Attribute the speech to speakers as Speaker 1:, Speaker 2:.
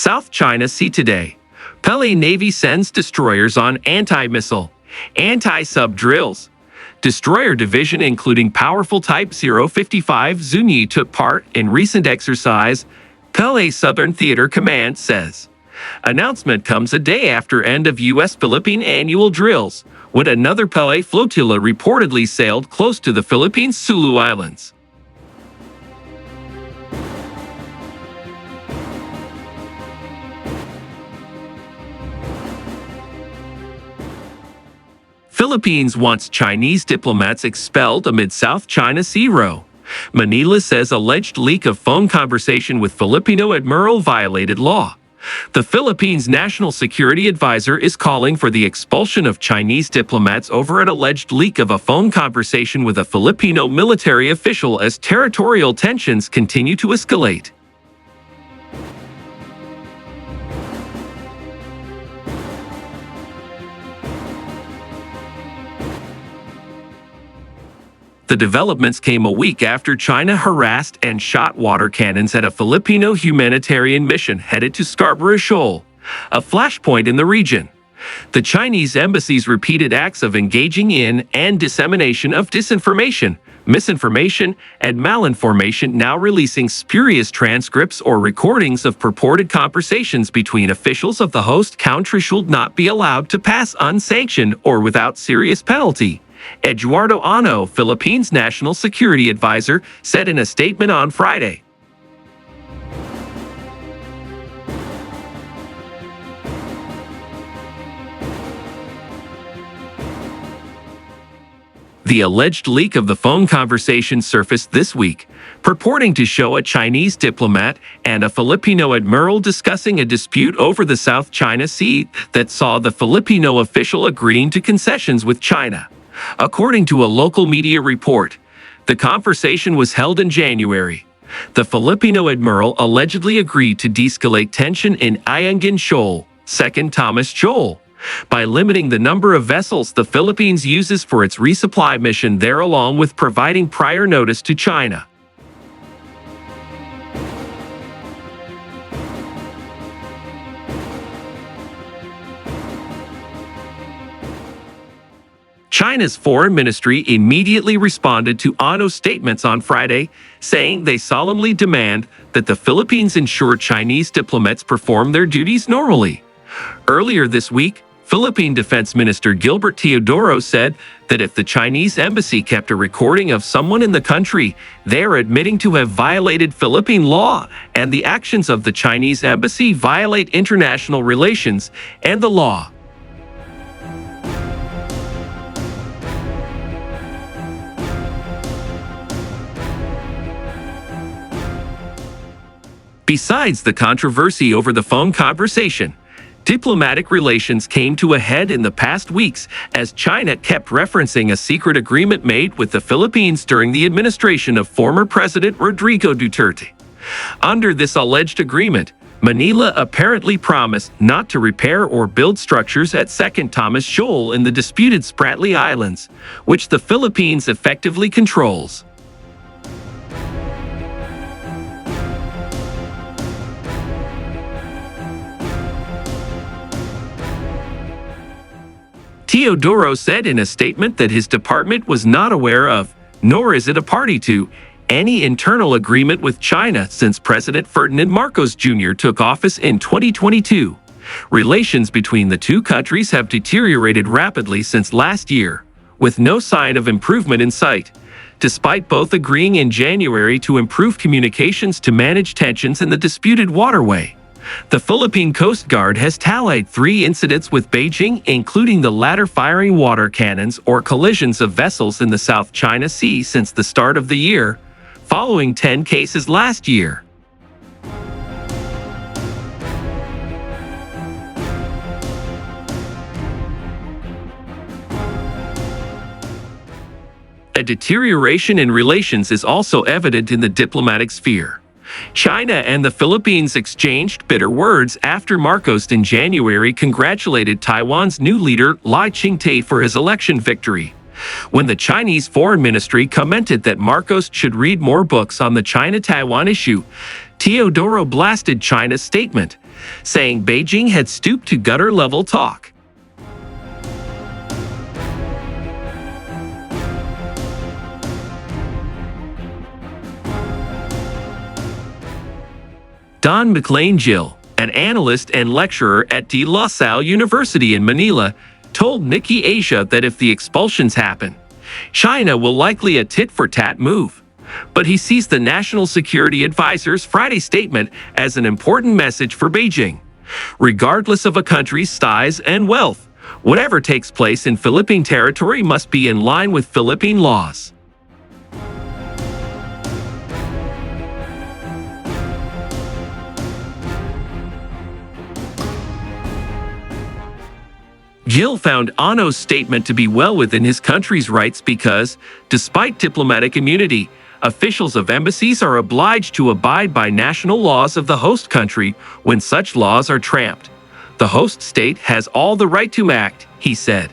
Speaker 1: South China Sea today. PLA Navy sends destroyers on anti-missile, anti-sub drills. Destroyer division including powerful Type 055 Zunyi took part in recent exercise, PLA Southern Theatre Command says. Announcement comes a day after end of US-Philippine annual drills, when another PLA flotilla reportedly sailed close to the Philippines Sulu Islands. Philippines wants Chinese diplomats expelled amid South China Sea row. Manila says alleged leak of phone conversation with Filipino admiral violated law. The Philippines' national security advisor is calling for the expulsion of Chinese diplomats over an alleged leak of a phone conversation with a Filipino military official as territorial tensions continue to escalate. The developments came a week after China harassed and shot water cannons at a Filipino humanitarian mission headed to Scarborough Shoal, a flashpoint in the region. The Chinese embassy's repeated acts of engaging in and dissemination of disinformation, misinformation, and malinformation, now releasing spurious transcripts or recordings of purported conversations between officials of the host country, should not be allowed to pass unsanctioned or without serious penalty. Eduardo Ano, Philippines' national security advisor, said in a statement on Friday. The alleged leak of the phone conversation surfaced this week, purporting to show a Chinese diplomat and a Filipino admiral discussing a dispute over the South China Sea that saw the Filipino official agreeing to concessions with China. According to a local media report, the conversation was held in January. The Filipino admiral allegedly agreed to de-escalate tension in Ayungin Shoal, 2nd Thomas Shoal, by limiting the number of vessels the Philippines uses for its resupply mission there, along with providing prior notice to China. China's foreign ministry immediately responded to Ano's statements on Friday, saying they solemnly demand that the Philippines ensure Chinese diplomats perform their duties normally. Earlier this week, Philippine Defense Minister Gilbert Teodoro said that if the Chinese embassy kept a recording of someone in the country, they are admitting to have violated Philippine law, and the actions of the Chinese embassy violate international relations and the law. Besides the controversy over the phone conversation, diplomatic relations came to a head in the past weeks as China kept referencing a secret agreement made with the Philippines during the administration of former President Rodrigo Duterte. Under this alleged agreement, Manila apparently promised not to repair or build structures at 2nd Thomas Shoal in the disputed Spratly Islands, which the Philippines effectively controls. Teodoro said in a statement that his department was not aware of, nor is it a party to, any internal agreement with China since President Ferdinand Marcos Jr. took office in 2022. Relations between the two countries have deteriorated rapidly since last year, with no sign of improvement in sight, despite both agreeing in January to improve communications to manage tensions in the disputed waterway. The Philippine Coast Guard has tallied 3 incidents with Beijing, including the latter firing water cannons or collisions of vessels in the South China Sea since the start of the year, following 10 cases last year. A deterioration in relations is also evident in the diplomatic sphere. China and the Philippines exchanged bitter words after Marcos in January congratulated Taiwan's new leader Lai Ching-te for his election victory. When the Chinese Foreign Ministry commented that Marcos should read more books on the China-Taiwan issue, Teodoro blasted China's statement, saying Beijing had stooped to gutter-level talk. Don McLean Gill, an analyst and lecturer at De La Salle University in Manila, told Nikkei Asia that if the expulsions happen, China will likely a tit-for-tat move. But he sees the National Security Advisor's Friday statement as an important message for Beijing. Regardless of a country's size and wealth, whatever takes place in Philippine territory must be in line with Philippine laws. Gill found Ano's statement to be well within his country's rights because, despite diplomatic immunity, officials of embassies are obliged to abide by national laws of the host country when such laws are tramped. The host state has all the right to act, he said.